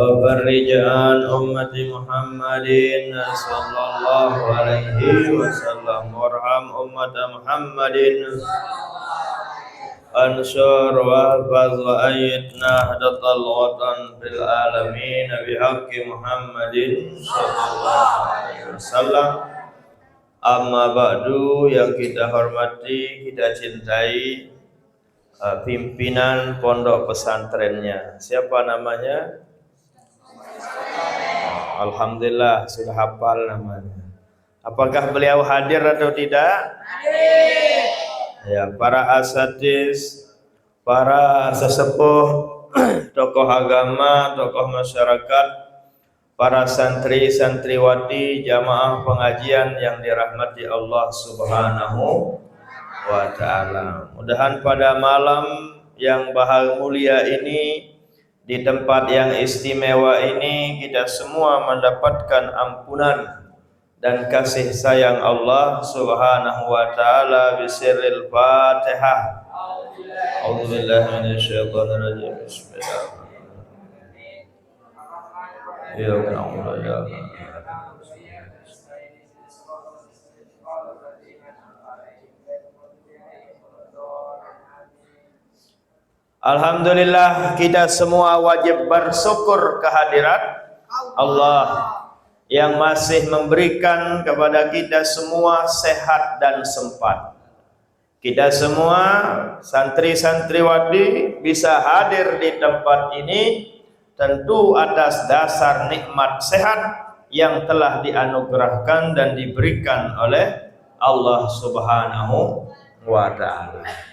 وفرج عن أمة محمد صلى الله عليه وسلم وارحم أمة محمد أنصر واحفظ وأيد نهضة الوطن في العالمين بحق محمد صلى الله عليه وسلم. Amma ba'du, yang kita hormati, kita cintai pimpinan pondok pesantrennya. Siapa namanya? Alhamdulillah sudah hafal namanya. Apakah beliau hadir atau tidak? Hadir. Ya, para asatidz, para sesepuh, tokoh agama, tokoh masyarakat, para santri santriwati, jamaah pengajian yang dirahmati Allah Subhanahu wa ta'ala. Mudahan pada malam yang mulia ini, di tempat yang istimewa ini, kita semua mendapatkan ampunan dan kasih sayang Allah Subhanahu wa ta'ala. Bisirril Fatihah. A'udzubillahi minasyaitonir rajim. Bismillahirrahmanirrahim. Alhamdulillah, kita semua wajib bersyukur kehadirat Allah yang masih memberikan kepada kita semua sehat dan sempat. Kita semua santri-santriwati bisa hadir di tempat ini tentu atas dasar nikmat sehat yang telah dianugerahkan dan diberikan oleh Allah Subhanahu wa ta'ala.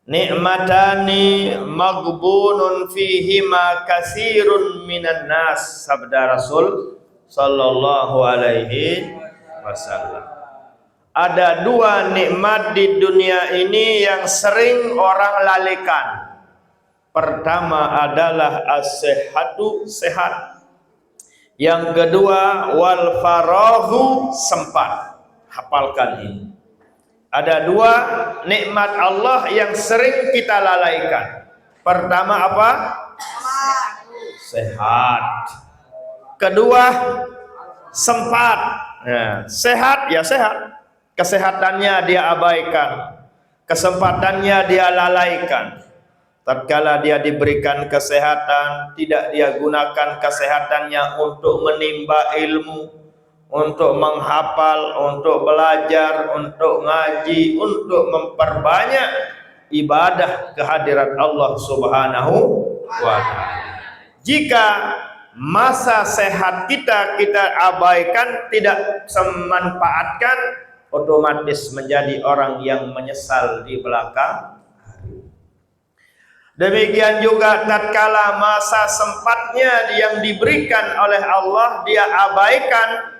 Nikmatani maghbunun fihima katsirun minan nas, sabda Rasul sallallahu alaihi wasallam. Ada dua nikmat di dunia ini yang sering orang lalaikan. Pertama adalah as-sihhatu, sehat. Yang kedua wal farahu, sempat. Hafalkan ini. Ada dua nikmat Allah yang sering kita lalaikan. Pertama apa? Sehat. Kedua sempat. Nah, sehat ya sehat. Kesehatannya dia abaikan. Kesempatannya dia lalaikan. Tatkala dia diberikan kesehatan, tidak dia gunakan kesehatannya untuk menimba ilmu, untuk menghafal, untuk belajar, untuk ngaji, untuk memperbanyak ibadah kehadirat Allah Subhanahu wa ta'ala. Jika masa sehat kita abaikan, tidak memanfaatkan, otomatis menjadi orang yang menyesal di belakang. Demikian juga tatkala masa sempatnya yang diberikan oleh Allah dia abaikan,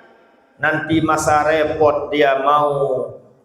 nanti masa repot dia mau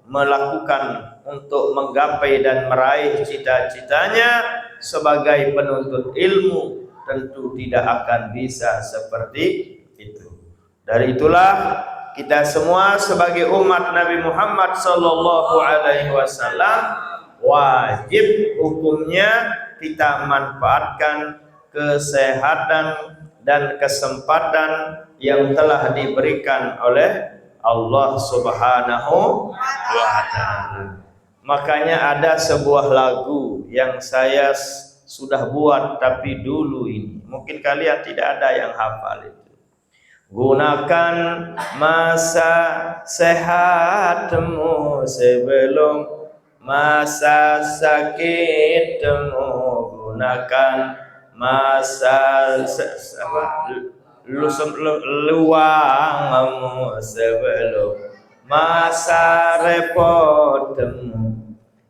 melakukan untuk menggapai dan meraih cita-citanya sebagai penuntut ilmu, tentu tidak akan bisa seperti itu. Dari itulah kita semua sebagai umat Nabi Muhammad sallallahu alaihi wasallam wajib hukumnya kita manfaatkan kesehatan dan kesempatan yang telah diberikan oleh Allah Subhanahu wa ta'ala. Makanya ada sebuah lagu yang saya sudah buat tapi dulu ini. Mungkin kalian tidak ada yang hafal itu. Gunakan masa sehatmu sebelum masa sakitmu, gunakan masa luangmu sebelum masa repotmu.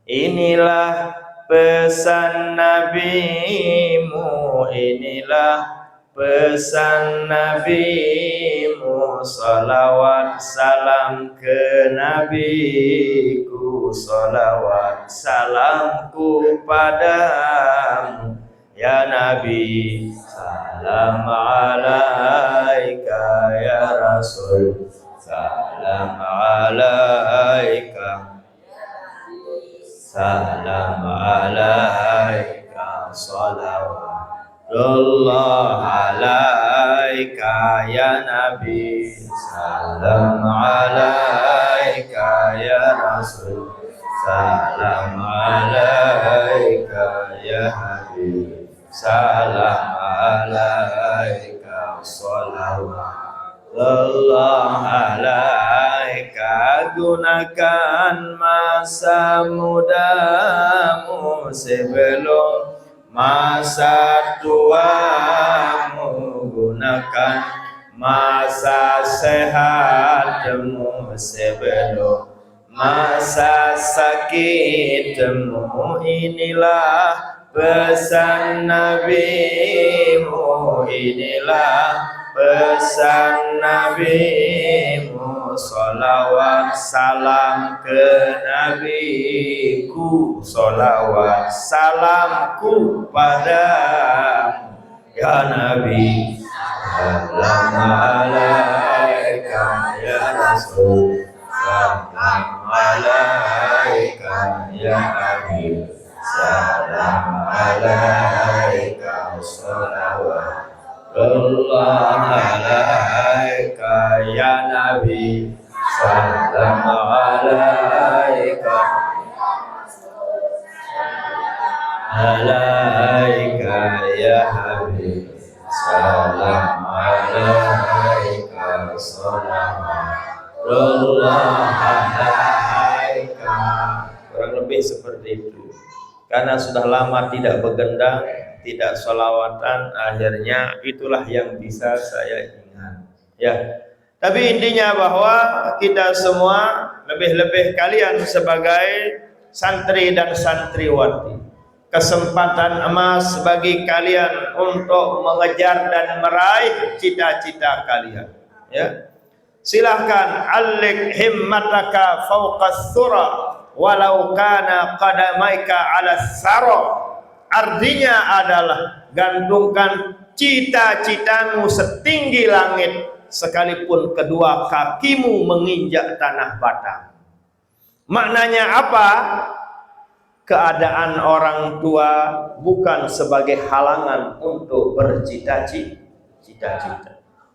Inilah pesan nabimu, inilah pesan nabimu. Salawat salam ke nabiku, salawat salamku padamu ya Nabi. Salam alaika ya Rasul, salam alaika, salam alaika, salawatullah ala alaika ya Nabi, salam alaika ya Rasul, salam alaika ya Habib, salam alaika, salawat Allah alaika. Gunakan masa mudamu sebelum masa tuamu, gunakan masa sehatmu sebelum masa sakitmu. Inilah pesan nabimu, inilah pesan nabimu. Salawat salam ke nabiku, salawat salamku padamu ya Nabi. Salam alaika ya Rasul, salam alaika ya Nabi, salam alaika, salawat Allah alaika ya Nabi, salam alaika alaika ya Habib, salam alaika, salawat Allah alaika. Kurang lebih seperti itu. Karena sudah lama tidak begendang, tidak sholawatan, akhirnya itulah yang bisa saya ingat. Ya, tapi intinya bahwa kita semua, lebih-lebih kalian sebagai santri dan santriwati, kesempatan emas bagi kalian untuk mengejar dan meraih cita-cita kalian. Ya, silahkan alik himmataka fawqas sura walau kana qadamaika ala saro. Artinya adalah gantungkan cita-citamu setinggi langit sekalipun kedua kakimu menginjak tanah batang. Maknanya apa? Keadaan orang tua bukan sebagai halangan untuk bercita-cita.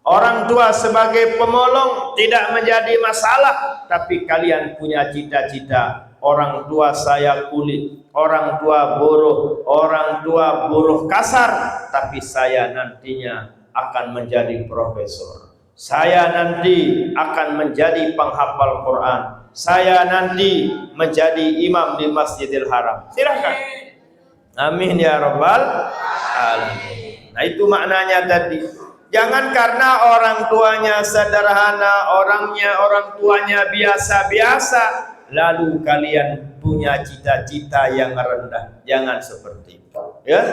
Orang tua sebagai pemolong tidak menjadi masalah, tapi kalian punya cita-cita. Orang tua saya kulit, orang tua buruh kasar, tapi saya nantinya akan menjadi profesor. Saya nanti akan menjadi penghafal Quran. Saya nanti menjadi imam di Masjidil Haram. Silakan. Amin ya rabbal alamin. Nah, itu maknanya tadi. Jangan karena orang tuanya sederhana, orang tuanya biasa-biasa, lalu kalian punya cita-cita yang rendah. Jangan seperti itu, ya.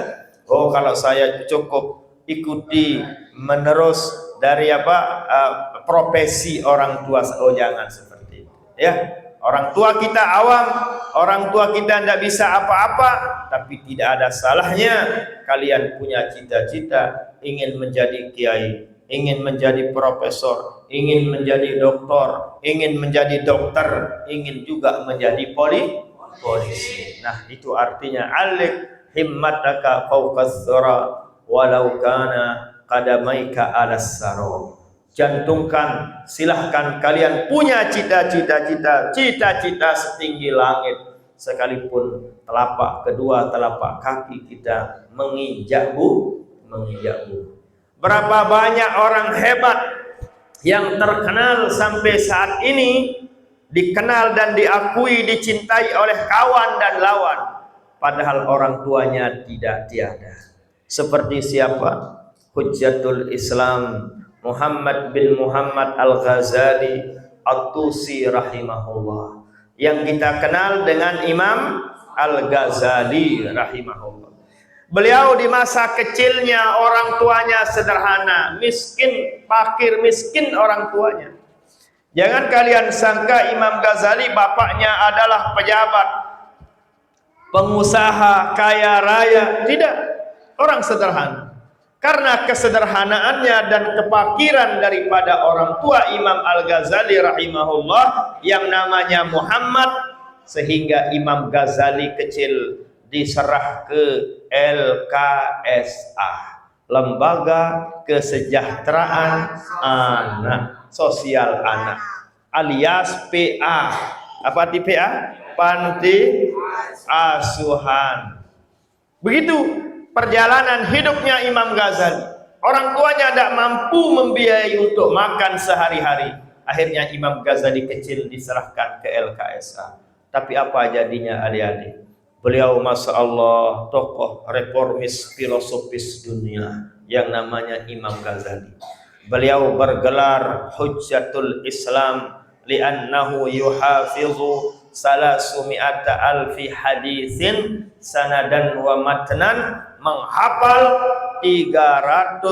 Oh, kalau saya cukup ikuti menerus dari profesi orang tua, oh jangan seperti itu, ya. Orang tua kita awam, orang tua kita tidak bisa apa-apa, tapi tidak ada salahnya kalian punya cita-cita, ingin menjadi kiai, ingin menjadi profesor, ingin menjadi doktor, ingin menjadi dokter, ingin juga menjadi polisi. Nah, itu artinya alik himmataka fawqas sara walau kana qadamaika alas saro. Jantungkan, silahkan kalian punya cita-cita setinggi langit sekalipun kedua telapak kaki kita menginjak bumi. Berapa banyak orang hebat yang terkenal sampai saat ini, dikenal dan diakui, dicintai oleh kawan dan lawan, padahal orang tuanya tiada. Seperti siapa? Hujjatul Islam Muhammad bin Muhammad Al-Ghazali At-Tusi rahimahullah, yang kita kenal dengan Imam Al-Ghazali rahimahullah. Beliau di masa kecilnya orang tuanya sederhana, miskin, fakir miskin orang tuanya. Jangan kalian sangka Imam Ghazali bapaknya adalah pejabat, pengusaha kaya raya. Tidak, orang sederhana. Karena kesederhanaannya dan kefakiran daripada orang tua Imam Al-Ghazali rahimahullah yang namanya Muhammad, sehingga Imam Ghazali kecil diserah ke LKSA, Lembaga Kesejahteraan Anak, Sosial Anak, alias PA. Apa arti PA? Panti Asuhan. Begitu perjalanan hidupnya Imam Ghazali. Orang tuanya tidak mampu membiayai untuk makan sehari-hari. Akhirnya Imam Ghazali kecil diserahkan ke LKSA. Tapi apa jadinya adik-adik? Beliau Masya Allah tokoh reformis filosofis dunia yang namanya Imam Ghazali. Beliau bergelar Hujjatul Islam li'annahu yuhafizu salasumi'ata alfi hadisin sanadan wa matnan, menghafal 300.000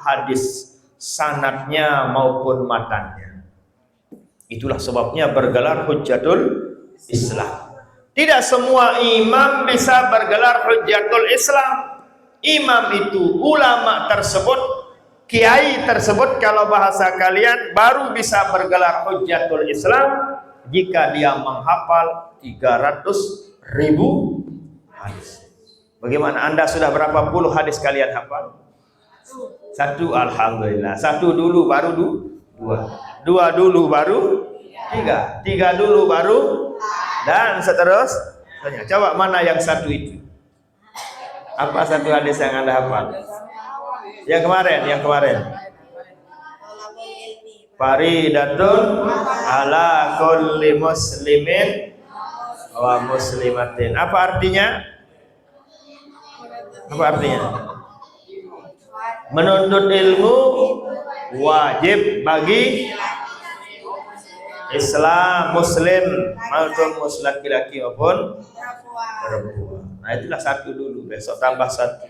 hadis sanadnya maupun matannya. Itulah sebabnya bergelar Hujjatul Islam. Tidak semua imam bisa bergelar Hujjatul Islam. Imam itu, ulama tersebut, kiai tersebut, kalau bahasa kalian, baru bisa bergelar Hujjatul Islam jika dia menghafal 300.000 hadis. Bagaimana? Anda sudah berapa puluh hadis kalian hafal? Satu, alhamdulillah. Satu dulu baru dua. Dua dulu baru tiga. Tiga dulu baru, dan seterusnya. Coba mana yang satu itu? Apa satu hadis yang Anda hafal? Yang kemarin. Faridatun ala kulli muslimin wa muslimatin. Apa artinya? Menuntut ilmu wajib bagi Islam, muslim maupun laki-laki maupun perempuan. Nah itulah satu dulu, besok tambah satu.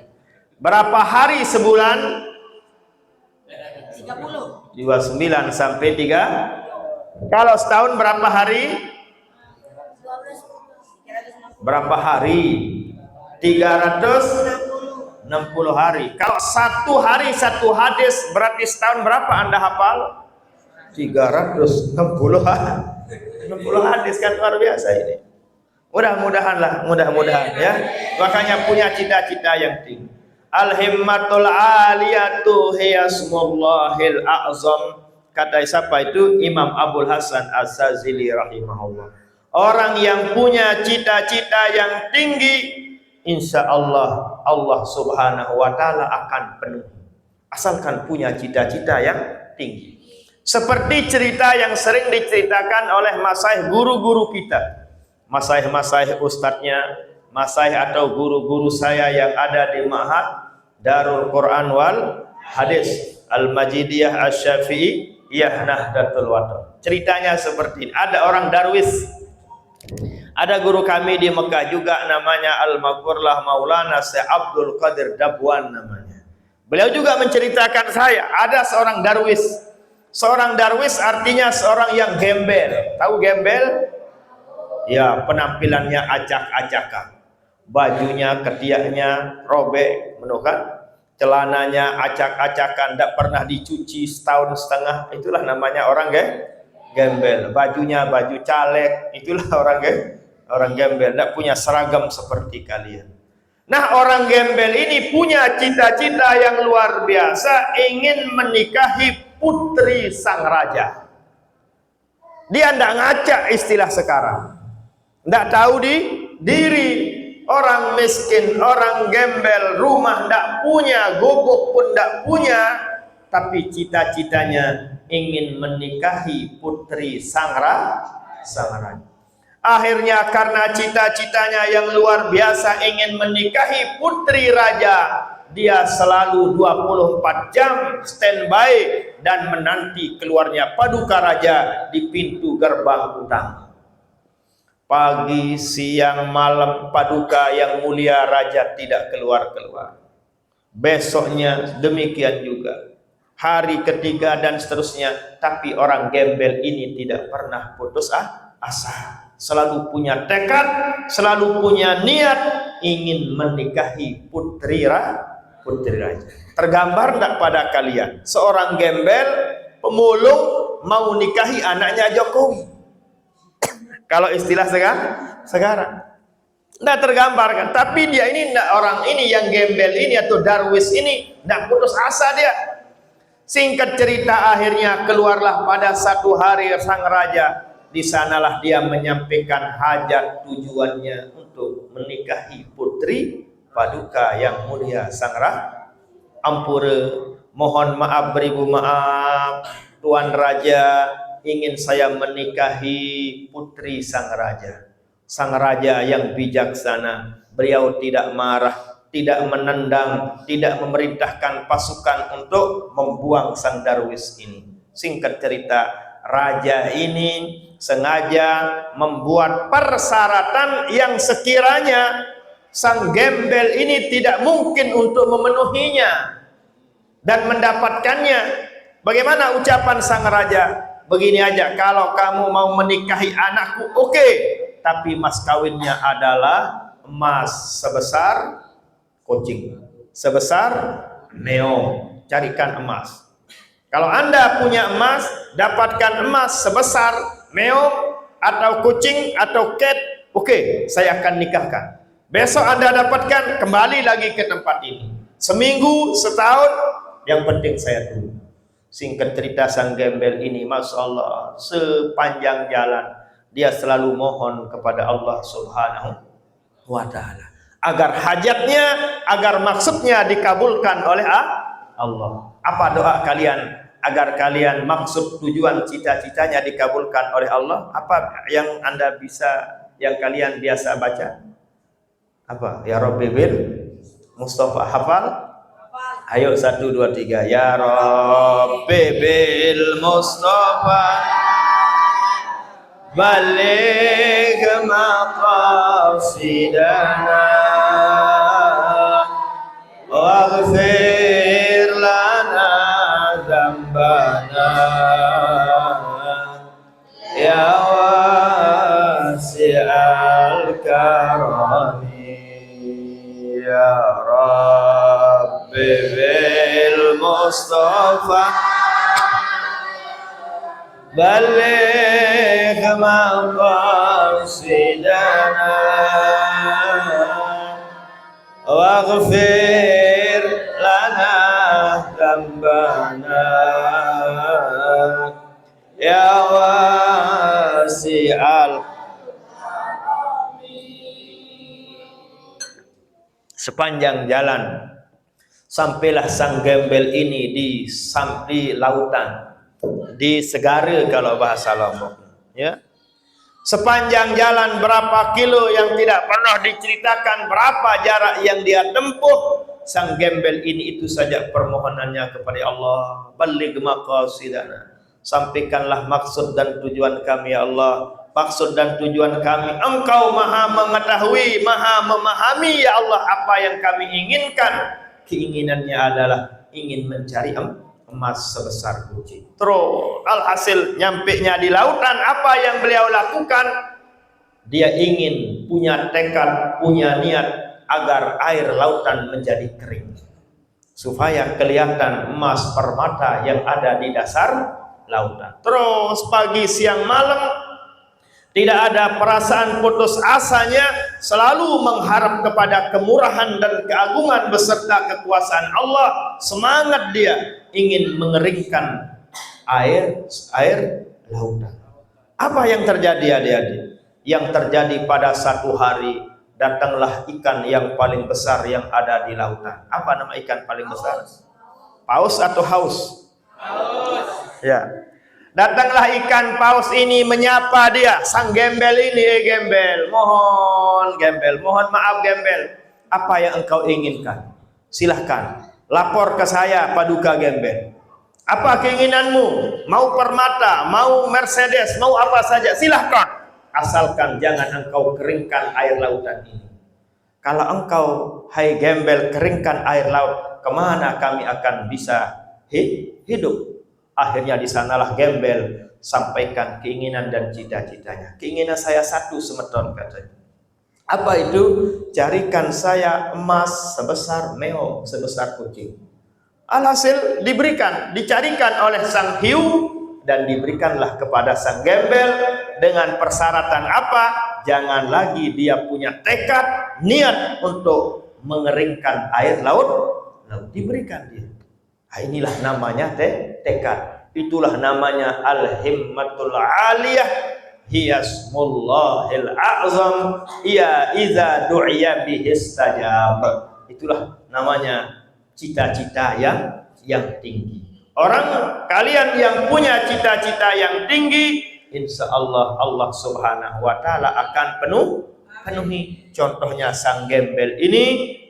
Berapa hari sebulan? 30. 29 sampai 3. Kalau setahun berapa hari? 12. Berapa hari? 360 hari. Kalau satu hari satu hadis, berarti setahun berapa Anda hafal? 360 hadis, kan luar biasa ini. Mudah-mudahan ya. Makanya punya cita-cita yang tinggi. Al-himmatul aliyatu hiyasmullahil a'zam. Kata siapa itu? Imam Abul Hasan Az-Zazili rahimahullah. Orang yang punya cita-cita yang tinggi, insya Allah Allah subhanahu wa ta'ala akan penuhi, asalkan punya cita-cita yang tinggi. Seperti cerita yang sering diceritakan oleh masaih guru-guru kita, masaih-masaih ustadznya, masaih atau guru-guru saya yang ada di Ma'had Darul Quran wal Hadis Al-Majidiyah Asy-Syafi'iyah Nahdlatul Wathon. Ceritanya seperti ini. Ada orang darwis, ada guru kami di Mekah juga, namanya Al-Maghfurlah Maulana Syekh Abdul Qadir Dabwan namanya. Beliau juga menceritakan saya, ada seorang darwis. Seorang darwis artinya seorang yang gembel. Tahu gembel? Ya, penampilannya acak-acakan. Bajunya, ketiaknya robek, menukan. Celananya acak-acakan, tidak pernah dicuci setahun setengah. Itulah namanya orang gembel. Bajunya baju caleg, itulah orang gembel, tidak punya seragam seperti kalian. Nah, orang gembel ini punya cita-cita yang luar biasa, ingin menikahi putri sang raja. Dia tidak ngaca istilah sekarang, tidak tahu diri, orang miskin, orang gembel, rumah tidak punya, gobok pun tidak punya, tapi cita-citanya ingin menikahi putri sang raja. Akhirnya karena cita-citanya yang luar biasa ingin menikahi putri raja, dia selalu 24 jam standby dan menanti keluarnya paduka raja di pintu gerbang utama. Pagi, siang, malam paduka yang mulia raja tidak keluar-keluar. Besoknya demikian juga. Hari ketiga dan seterusnya. Tapi orang gembel ini tidak pernah putus asa. Selalu punya tekad, selalu punya niat ingin menikahi putri raja. Tergambar tidak pada kalian seorang gembel pemulung mau nikahi anaknya Jokowi? Kalau istilah sekarang Tidak tergambarkan. Tapi dia ini tidak, orang ini yang gembel ini atau darwis ini tidak putus asa dia. Singkat cerita, akhirnya keluarlah pada satu hari sang raja. Di sanalah dia menyampaikan hajat tujuannya untuk menikahi putri Paduka yang mulia sang raja. Ampura, mohon maaf beribu maaf, Tuan Raja, ingin saya menikahi putri sang raja. Sang raja yang bijaksana, beliau tidak marah, tidak menendang, tidak memerintahkan pasukan untuk membuang sang darwis ini. Singkat cerita, raja ini sengaja membuat persyaratan yang sekiranya sang gembel ini tidak mungkin untuk memenuhinya dan mendapatkannya. Bagaimana ucapan sang raja? Begini aja, kalau kamu mau menikahi anakku, oke, tapi mas kawinnya adalah emas sebesar kucing, sebesar meong. Carikan emas. Kalau Anda punya emas, dapatkan emas sebesar meong atau kucing atau cat, oke, saya akan nikahkan. Besok Anda dapatkan, kembali lagi ke tempat ini. Seminggu, setahun, yang penting saya tunggu. Singkat cerita, sang gembel ini, Masya Allah, sepanjang jalan dia selalu mohon kepada Allah Subhanahu wa Ta'ala agar hajatnya, agar maksudnya dikabulkan oleh Allah. Apa doa kalian agar kalian maksud tujuan cita-citanya dikabulkan oleh Allah? Apa yang Anda bisa, yang kalian biasa baca? Apa? Ya Rabbi bil Mustafa, hafal? Ayo 1, 2, 3. Ya Rabbi bil Mustafa baligh maqasidana waghfir lana dzambana ya wasi'al karami ya Rabbi bil Mustafa baligh maqasidana waghfir lana dzambana ya wasi'al. Sepanjang jalan sampailah sang gembel ini di lautan, di segara kalau bahasa Lombok, ya. Sepanjang jalan berapa kilo yang tidak pernah diceritakan, berapa jarak yang dia tempuh, sang gembel ini itu saja permohonannya kepada Allah, baligh maqasidana, sampaikanlah maksud dan tujuan kami ya Allah. Maksud dan tujuan kami, Engkau maha mengetahui, maha memahami ya Allah apa yang kami inginkan. Keinginannya adalah ingin mencari emas sebesar kucing. Terus alhasil nyampenya di lautan, apa yang beliau lakukan? Dia ingin, punya tekad, punya niat agar air lautan menjadi kering, supaya kelihatan emas permata yang ada di dasar lautan. Terus pagi siang malam tidak ada perasaan putus asanya, selalu mengharap kepada kemurahan dan keagungan beserta kekuasaan Allah. Semangat dia ingin mengeringkan air lautan. Apa yang terjadi adik-adik? Yang terjadi pada satu hari, datanglah ikan yang paling besar yang ada di lautan. Apa nama ikan paling besar? Paus atau haus? Paus. Ya. Datanglah ikan paus ini menyapa dia, sang gembel ini, gembel, mohon gembel, mohon maaf gembel, apa yang engkau inginkan? Silahkan, lapor ke saya Paduka Gembel. Apa keinginanmu? Mau permata, mau Mercedes, mau apa saja, silahkan. Asalkan jangan engkau keringkan air lautan ini. Kalau engkau, hai gembel, keringkan air laut, kemana kami akan bisa hidup? Akhirnya di sanalah gembel sampaikan keinginan dan cita-citanya. Keinginan saya satu semeton katanya. Apa itu? Carikan saya emas sebesar meong, sebesar kucing. Alhasil diberikan, dicarikan oleh sang hiu dan diberikanlah kepada sang gembel dengan persyaratan apa? jangan lagi dia punya tekad, niat untuk mengeringkan air laut, diberikan dia. Nah, inilah namanya tekad. Itulah namanya al-himmatul aliyah, hiyasmullahil a'zam, ya iza du'iya bihistajab. Itulah namanya cita-cita yang tinggi. Orang kalian yang punya cita-cita yang tinggi, insya Allah Allah Subhanahu wa Ta'ala akan penuhi. Contohnya sang gembel ini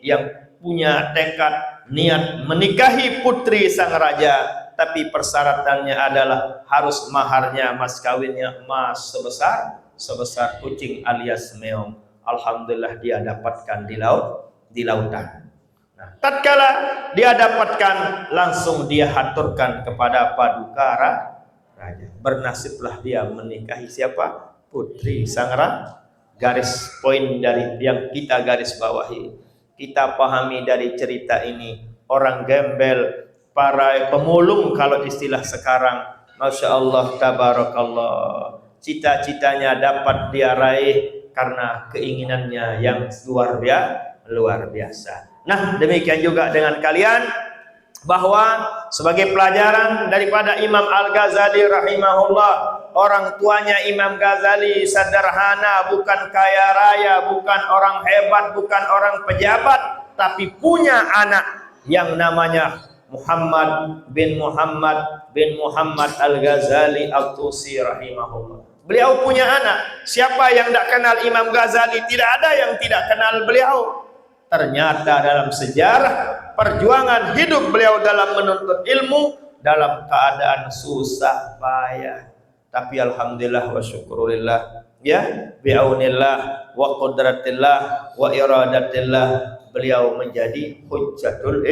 yang punya tekad niat menikahi putri sang raja, tapi persyaratannya adalah harus maharnya, mas kawinnya emas sebesar kucing alias meong. Alhamdulillah dia dapatkan di lautan. Nah, tatkala dia dapatkan, langsung dia haturkan kepada paduka raja. Bernasiblah dia menikahi siapa? Putri sang raja. Garis poin dari yang kita garis bawahi, kita pahami dari cerita ini, orang gembel, para pemulung kalau istilah sekarang, masya Allah, tabarakallah, cita-citanya dapat dia raih karena keinginannya yang luar biasa. Nah, demikian juga dengan kalian, bahwa sebagai pelajaran daripada Imam Al-Ghazali rahimahullah, orang tuanya Imam Ghazali sederhana, bukan kaya raya, bukan orang hebat, bukan orang pejabat, tapi punya anak yang namanya Muhammad bin Muhammad Al-Ghazali At-Tusi rahimahullah. Beliau punya anak. Siapa yang tidak kenal Imam Ghazali? Tidak ada yang tidak kenal beliau. Ternyata dalam sejarah perjuangan hidup beliau dalam menuntut ilmu dalam keadaan susah payah, tapi alhamdulillah wa syukurillah, ya, bi'aunillah wa qudratillah wa iradatillah, beliau menjadi hujjatul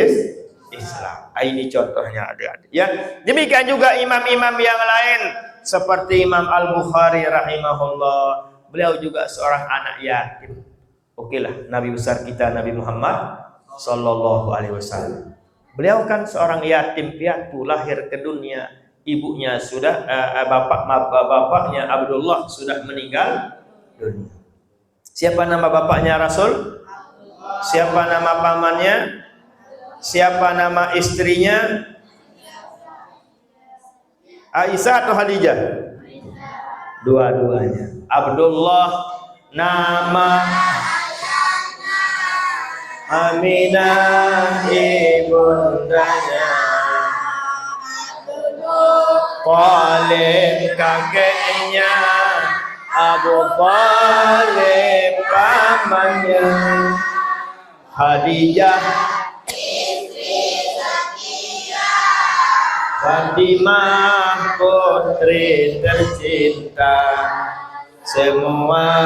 Islam. Ini contohnya adik-adik, ya. Demikian juga imam-imam yang lain seperti Imam Al-Bukhari rahimahullah, beliau juga seorang anak yatim. Oke lah, Nabi besar kita Nabi Muhammad Sallallahu Alaihi Wasallam. Beliau kan seorang yatim piatu, lahir ke dunia, ibunya sudah bapaknya Abdullah sudah meninggal dunia. Siapa nama bapaknya Rasul? Siapa nama pamannya? Siapa nama istrinya? Aisyah atau Khadijah? Dua-duanya. Abdullah nama Aminah ibundanya, Talib kakeknya, Abu Talib pamannya, Khadijah istri setia, Fatimah putri tercinta, semua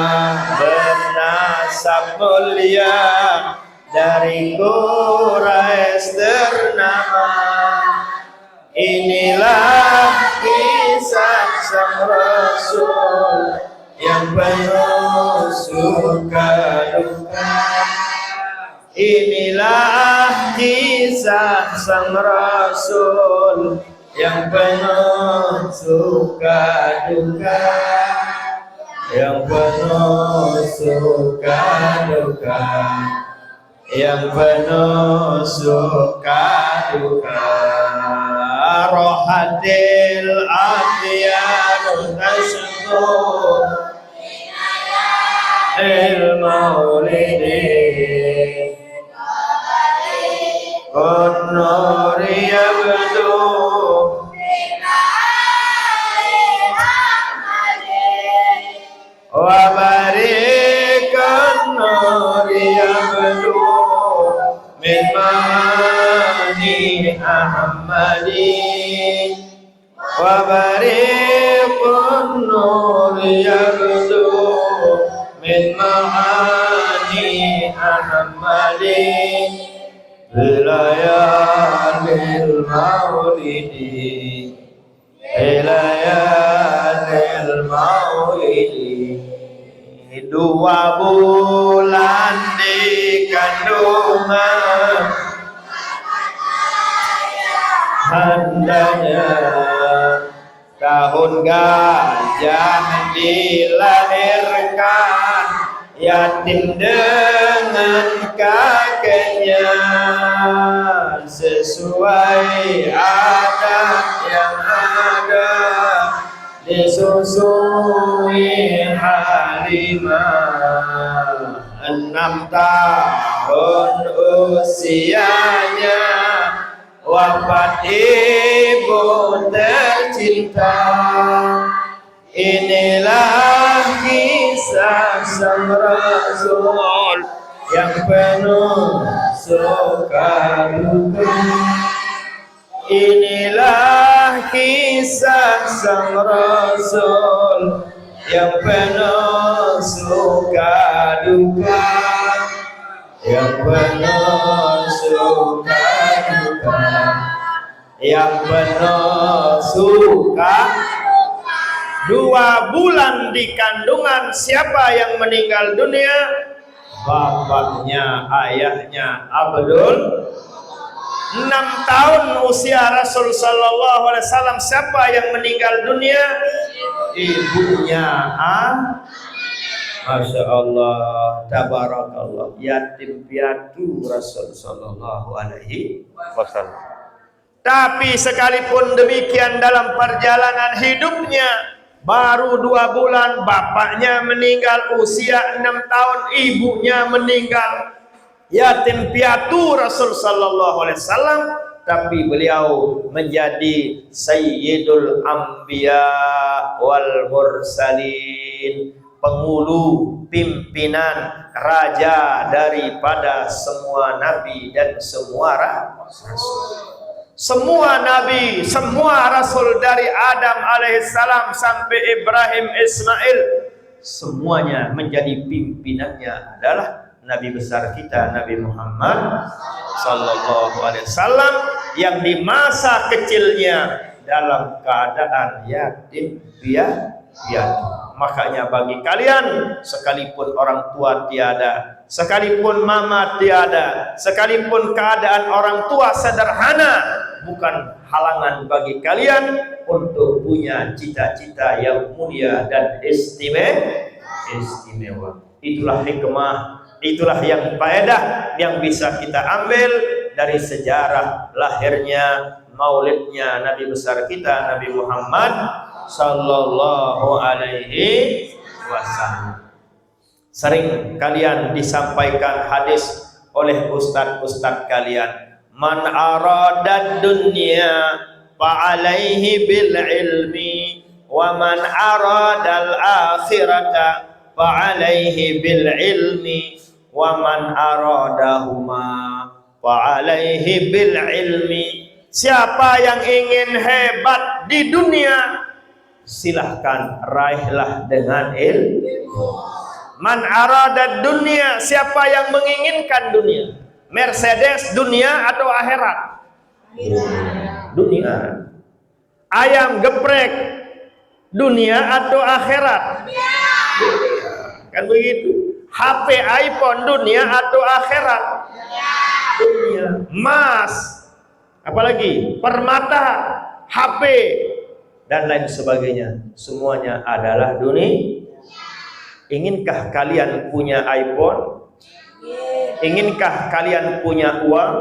bernasab mulia dari Quraisy ternama. Inilah kisah sang Rasul yang penuh suka duka. Inilah kisah sang Rasul yang penuh suka duka, yang penuh suka duka, yang penuh suka duka. Rohatil adiyanu tasku il-maulidi Qurnuri yabdu wa barikan nuri yabdu min ma'ani Ahmadi wa barikan nuri yabdu min ma'ani Ahmadi Ilayalil maulidi Ilayalil maulidi. Dua bulan di kandungan handanya, tahun gajah dilahirkan yatim dengan kakeknya sesuai adat yang ada, disusui Halimah 6 tahun usianya, wafat ibu tercinta. Inilah kisah sang Rasul yang penuh suka duka. Inilah kisah sang Rasul yang penuh suka duka, yang penuh suka duka, yang penuh suka. 2 bulan di kandungan, siapa yang meninggal dunia? Bapaknya, ayahnya Abdul. 6 tahun usia Rasul sallallahu alaihi wasallam, siapa yang meninggal dunia? Ibunya. Masya Allah, tabarakallah, yatim piatu Rasul sallallahu alaihi wasallam. Tapi sekalipun demikian, dalam perjalanan hidupnya baru 2 bulan bapaknya meninggal, usia 6 tahun ibunya meninggal, yatim piatu Rasul sallallahu alaihi wasallam. Tapi beliau menjadi Sayyidul Anbiya wal Mursalin, penghulu, pimpinan, raja daripada semua nabi dan semua rasul. Semua nabi, semua rasul dari Adam alaihissalam sampai Ibrahim Ismail, semuanya menjadi pimpinannya adalah Nabi besar kita Nabi Muhammad sallallahu alaihi wasallam, yang di masa kecilnya dalam keadaan yatim piatu. Makanya bagi kalian, sekalipun orang tua tiada, sekalipun mama tiada, sekalipun keadaan orang tua sederhana, bukan halangan bagi kalian untuk punya cita-cita yang mulia dan istimewa. Itulah hikmah, itulah yang faedah yang bisa kita ambil dari sejarah lahirnya, maulidnya Nabi besar kita Nabi Muhammad sallallahu alaihi wasallam. Sering kalian disampaikan hadis oleh ustadz-ustadz kalian, man arada dunya fa alaihi bil ilmi wa man arada al akhirata fa alaihi bil ilmi wa man aradahuma fa alaihi bil ilmi. Siapa yang ingin hebat di dunia, silahkan raihlah dengan ilmu. Man arada dunia, siapa yang menginginkan dunia, Mercedes dunia atau akhirat? Dunia. Ayam geprek dunia atau akhirat? Dunia. Kan begitu. HP iPhone dunia atau akhirat? Dunia. Emas, apalagi permata, HP dan lain sebagainya, semuanya adalah dunia. Inginkah kalian punya iPhone? Inginkah kalian punya uang?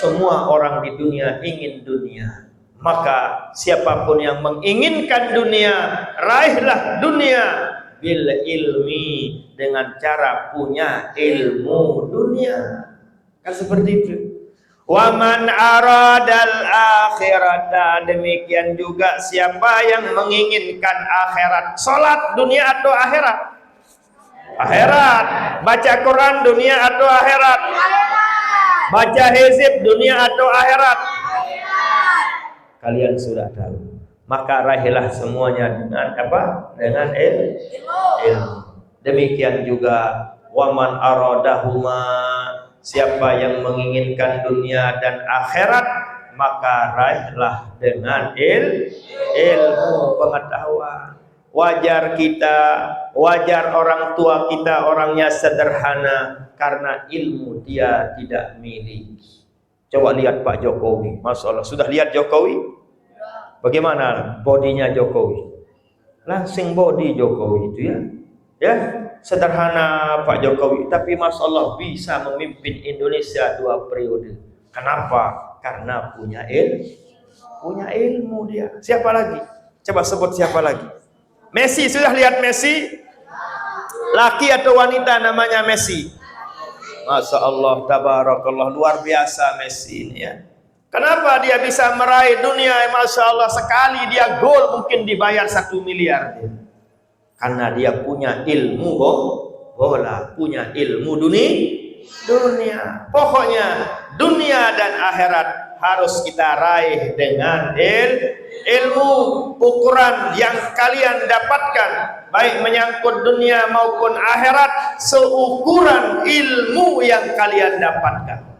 Semua orang di dunia ingin dunia. Maka siapapun yang menginginkan dunia, raihlah dunia bil ilmi, dengan cara punya ilmu dunia. Kan seperti itu. Wa man aradal akhirata, demikian juga siapa yang menginginkan akhirat. Salat dunia atau akhirat? Akhirat. Baca Quran dunia atau akhirat? Baca hizib dunia atau akhirat? Kalian sudah tahu. Maka raihlah semuanya dengan apa? Dengan ilmu. Demikian juga waman aradahuma, siapa yang menginginkan dunia dan akhirat, maka raihlah dengan ilmu pengetahuan. Wajar kita, wajar orang tua kita orangnya sederhana karena ilmu dia tidak miliki. Coba lihat Pak Jokowi, Masya Allah. Sudah lihat Jokowi? Bagaimana bodinya Jokowi? Langsing body Jokowi itu ya. Ya, sederhana Pak Jokowi, tapi Masya Allah bisa memimpin Indonesia 2 periode. Kenapa? Karena punya ilmu dia. Siapa lagi? Coba sebut siapa lagi? Messi, sudah lihat Messi? Laki atau wanita namanya Messi? Masya Allah, tabarakallah, luar biasa Messi ini ya. Kenapa dia bisa meraih dunia? Masya Allah, sekali dia gol mungkin dibayar 1 miliar dia. Karena dia punya ilmu bola, punya ilmu dunia. Pokoknya dunia dan akhirat harus kita raih dengan ilmu. Ukuran yang kalian dapatkan, baik menyangkut dunia maupun akhirat, seukuran ilmu yang kalian dapatkan.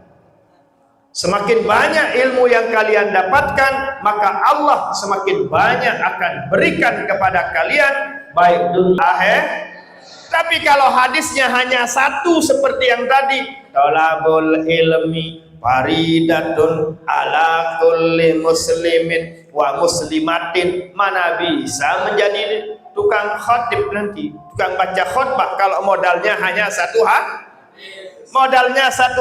Semakin banyak ilmu yang kalian dapatkan, maka Allah semakin banyak akan berikan kepada kalian, baik dunia akhirat. Tapi kalau hadisnya hanya satu seperti yang tadi, talabul ilmi faridatun ala kulli muslimin wa muslimatin, mana bisa menjadi tukang khatib nanti, tukang baca khutbah kalau modalnya hanya satu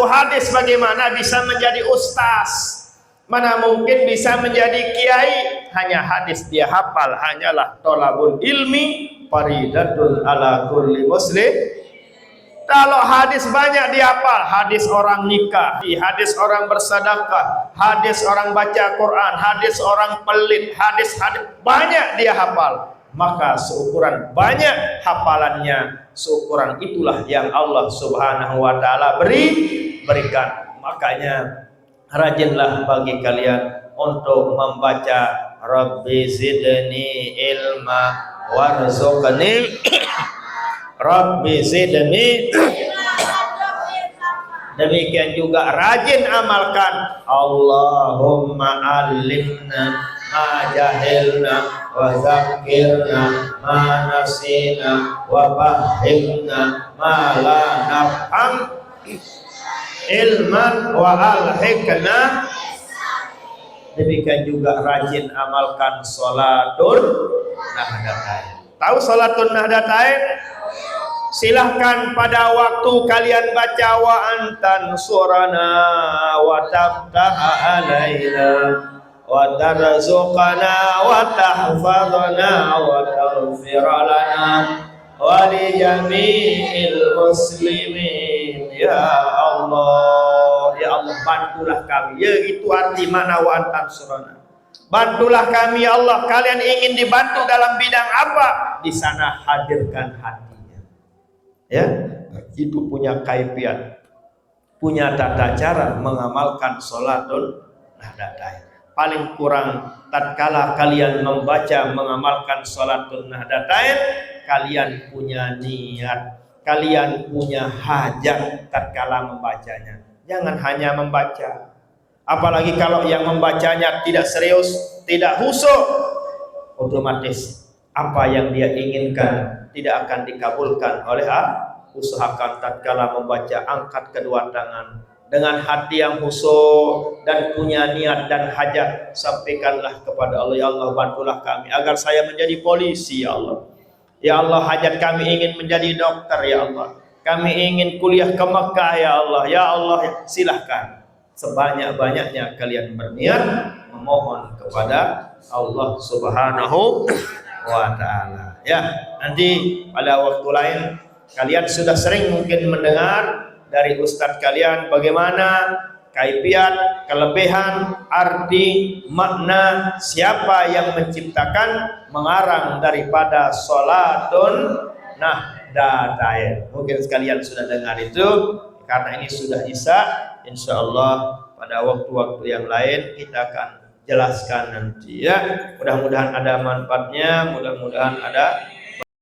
hadis. Bagaimana bisa menjadi ustaz? Mana mungkin bisa menjadi kiai? Hanya hadis dia hafal, hanyalah thalabul ilmi faridatun ala kulli muslim. Kalau hadis banyak dihafal, hadis orang nikah, hadis orang bersedekah, hadis orang baca Quran, hadis orang pelit, hadis banyak dia hafal, maka seukuran banyak hafalannya, seukuran itulah yang Allah Subhanahu wa taala berikan. Makanya rajinlah bagi kalian untuk membaca Rabbi zidni ilma warzuqni Rabbi zidni. Demikian juga rajin amalkan Allahumma alimna ma jahilna wa zakirna ma nasina wa fahimna ma la nafham ilman wa alhikna. Demikian juga rajin amalkan sholatul nahdatain. Tahu sholatul nahdatain? Silahkan pada waktu kalian baca wa antan surana wa tabtaha alaina wa tarzuqana wa tahfadna wa taghfir lana wa li jami'il muslimin. Ya Allah, ya Allah, bantulah kami. Ya, itu arti makna wa antan surana. Bantulah kami ya Allah. Kalian ingin dibantu dalam bidang apa? Di sana hadirkan hatinya. Ya, itu punya kaifiat, punya tata cara mengamalkan sholatul nahdatain. Paling kurang tatkala kalian membaca mengamalkan sholatul nahdatain, kalian punya niat, kalian punya hajat tatkala membacanya. Jangan hanya membaca. Apalagi kalau yang membacanya tidak serius, tidak khusyuk, otomatis apa yang dia inginkan tidak akan dikabulkan oleh Allah. Usahakan tatkala membaca, angkat kedua tangan dengan hati yang khusyuk dan punya niat dan hajat, sampaikanlah kepada Allah, ya Allah, bantulah kami agar saya menjadi polisi ya Allah. Ya Allah, hajat kami ingin menjadi dokter ya Allah. Kami ingin kuliah ke Mekah ya Allah. Ya Allah, silahkan sebanyak-banyaknya kalian berniat memohon kepada Allah Subhanahu wa ta'ala. Ya, nanti pada waktu lain kalian sudah sering mungkin mendengar dari ustadz kalian bagaimana kaifiat, kelebihan, arti, makna, siapa yang menciptakan, mengarang daripada sholatun nahdatain. Mungkin sekalian sudah dengar itu. Karena ini sudah isya, insya Allah pada waktu-waktu yang lain kita akan jelaskan nanti ya. Mudah-mudahan ada manfaatnya, mudah-mudahan ada